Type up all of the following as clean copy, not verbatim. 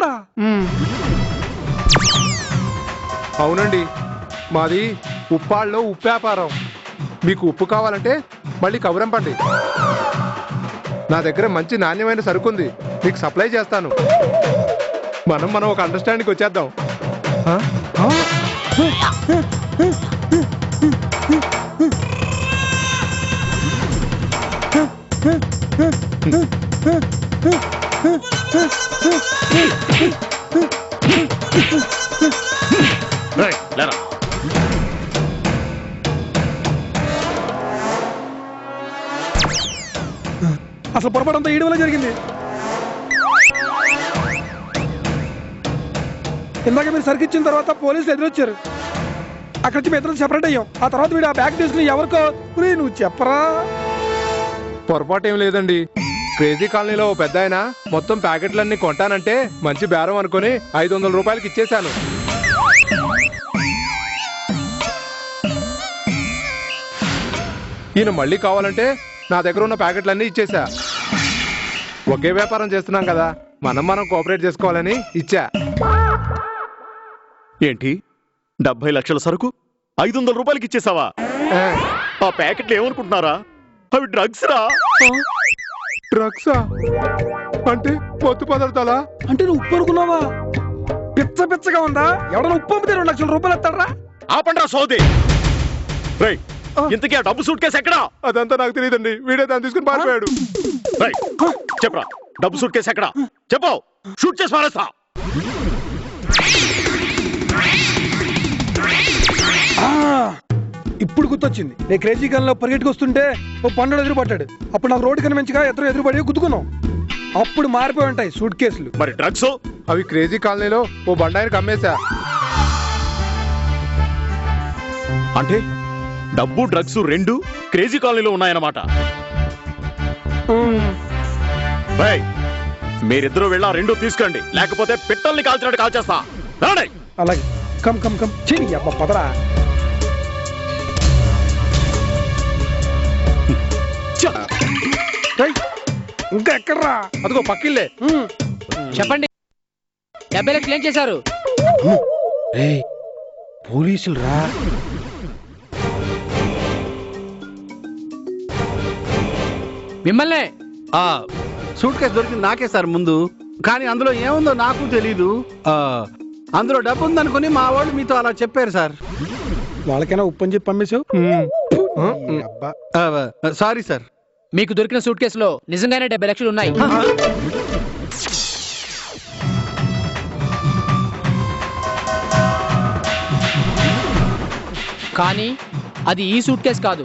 ఉప్పాడా? అవునండి, మాది ఉప్పాళ్ళలో ఉప్పు వ్యాపారం. మీకు ఉప్పు కావాలంటే మళ్ళీ కబురంపండి. నా దగ్గర మంచి నాణ్యమైన సరుకుంది, మీకు సప్లై చేస్తాను. మనం ఒక అండర్స్టాండింగ్ వచ్చేద్దాం. అసలు పొరపాటు ఈడు వల్ల జరిగింది. ఇందాక మీరు సరుకు ఇచ్చిన తర్వాత పోలీసులు ఎదురొచ్చారు. అక్కడి నుంచి మీ ఇద్దరు సెపరేట్ అయ్యాం. ఆ తర్వాత వీడు ఆ బ్యాగ్ తీసుకుని ఎవరికో నువ్వు చెప్పరా. పొరపాటు ఏం లేదండి, క్రేజీ కాలనీలో ఓ పెద్ద ఆయన మొత్తం ప్యాకెట్లన్నీ కొంటానంటే మంచి బేరం అనుకుని 500 రూపాయలకి ఇచ్చేశాను. ఈయన మళ్ళీ కావాలంటే నా దగ్గర ఉన్న ప్యాకెట్లన్నీ ఇచ్చేసా. ఒకే వ్యాపారం చేస్తున్నాం కదా, మనం కోఆపరేట్ చేసుకోవాలని ఇచ్చా. ఏంటి 70 లక్షల సరుకు 500 రూపాయలకి ఇచ్చేసావా? ఆ ప్యాకెట్లు ఏమనుకుంటున్నారా? అవి డ్రగ్స్ రా. డ్రగ్సా? అంటే మత్తు పదార్థాలా? అంటే నువ్వు ఉప్పు అనుకున్నావా? పిచ్చగా ఉందా? ఎవడన్నా ఉప్పు అమ్మితే 2 లక్షల రూపాయలు ఎత్తాడరా? ఆపండ్రా సోది. రేయ్, ఇంతకీ ఆ డబ్బు సూట్ కేసు ఎక్కడా? అదంతా నాకు తెలియదండి, వీడే దాన్ని తీసుకుని పారిపోయాడు. రేయ్, చెప్పరా, డబ్బు సూట్ కేసు ఎక్కడా? చెప్పు, షూట్ చేసి మారేస్తా. ఇప్పుడు గుర్తొచ్చింది. నేను క్రేజీ కాలంలో పరిగెట్టుకు వస్తుంటే ఓ పండు ఎదురుపడ్డాడు. అప్పుడు నాకు రోడ్డు కనిపించగా ఎదురుపడి గుద్దుకున్నాం. అప్పుడు మారిపోయి ఉంటాయి సూట్ కేసులు. మరి డ్రగ్స్? అవి క్రేజీ కాలనీలో ఓ బండాయికి అమ్మేశా. అంటే డబ్బు డ్రగ్స్ 2 క్రేజీ కాలనీలో ఉన్నాయన్నమాట. మీరిద్దరూ వెళ్ళా 2 తీసుకోండి, లేకపోతే పిట్టల్ని కాల్చినట్టు కాల్చేస్తా. అలాగే కమ్ కమ్ కమ్ చెయ్యి అబ్బా పదరా. ఇంకా ఎక్కడ్రా? అదిగో పక్కిల్లే. చెప్పండి, 70 లక్షలు ఏం చేశారు? పోలీసులు రా. మిమ్మల్నే. సూట్ కేసు దొరికింది నాకే సార్ ముందు, కానీ అందులో ఏముందో నాకు తెలీదు. అందులో డబ్బు ఉందనుకుని మా వాళ్ళు మీతో అలా చెప్పారు సార్. వాళ్ళకైనా ఉప్పు అని చెప్పి పంపేశావు. Sorry sir. మీకు దొరికిన సూట్ కేసులో నిజంగానే 70 లక్షలు ఉన్నాయి. కానీ అది ఈ సూట్ కేసు కాదు.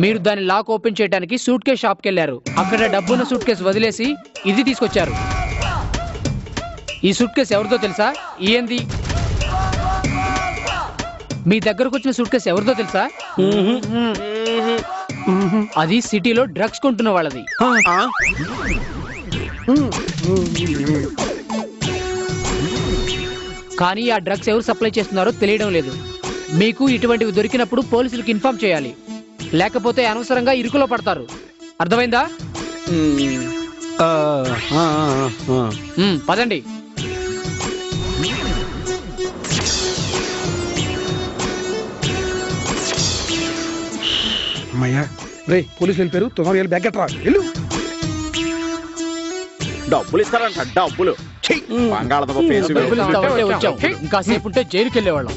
మీరు దాని లాక్ ఓపెన్ చేయడానికి సూట్ కేసు షాప్కి వెళ్ళారు. అక్కడ డబ్బున్న సూట్ కేసు వదిలేసి ఇది తీసుకొచ్చారు. ఈ సూట్ కేసు ఎవరిదో తెలుసా? ఏంది? మీ దగ్గరకు వచ్చిన సూట్ కేసు ఎవరిదో తెలుసా? అది సిటీలో డ్రగ్స్ కొంటున్న వాళ్ళది. కానీ ఆ డ్రగ్స్ ఎవరు సప్లై చేస్తున్నారో తెలియడం లేదు. మీకు ఇటువంటివి దొరికినప్పుడు పోలీసులకు ఇన్ఫార్మ్ చేయాలి, లేకపోతే అనవసరంగా ఇరుకులో పడతారు. అర్థమైందా? పదండి. అమ్మయ్యా రే, పోలీసులు వెళ్ళిపోయారు. తొందరగా బ్యాగ్ ఎట్రా. వెళ్ళు. డబ్బులు ఇస్తారంట. డబ్బులు వచ్చాం, ఇంకా సేపు ఉంటే జైలుకి వెళ్ళేవాళ్ళం.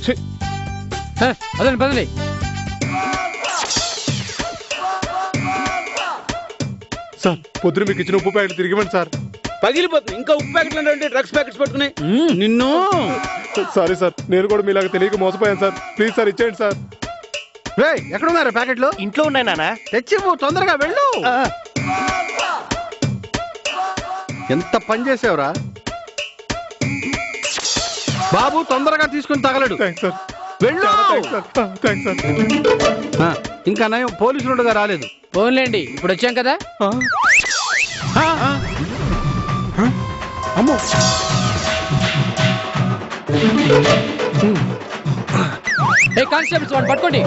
పదండి పదండి. సార్, పొద్దున మీకు ఇచ్చిన ఉప్పు ప్యాకెట్ తిరిగి ఇవ్వండి సార్. పగిలిపోతుంది. ఇంకా ఉప్పు ప్యాకెట్లు అంటే డ్రగ్స్ ప్యాకెట్స్ పట్టుకుని నిన్ను. సారీ సార్, నేను కూడా మీలాగా తెలియక మోసపోయాను సార్. ప్లీజ్ సార్, ఇచ్చేయండి సార్. ఎక్కడ ఉన్నారు ప్యాకెట్లు? ఇంట్లో ఉన్నాయి నాన్న. తెచ్చి తొందరగా వెళ్ళు. ఎంత పని చేసావురా బాబు, తొందరగా తీసుకుని తగలడు. వెళ్ళు. ఇంకా నయం పోలీసులుగా రాలేదు. పోన్లేండి, ఇప్పుడు వచ్చాం కదా. అమ్మో, కానిస్టేబుల్స్ వాడిని పట్టుకోండి.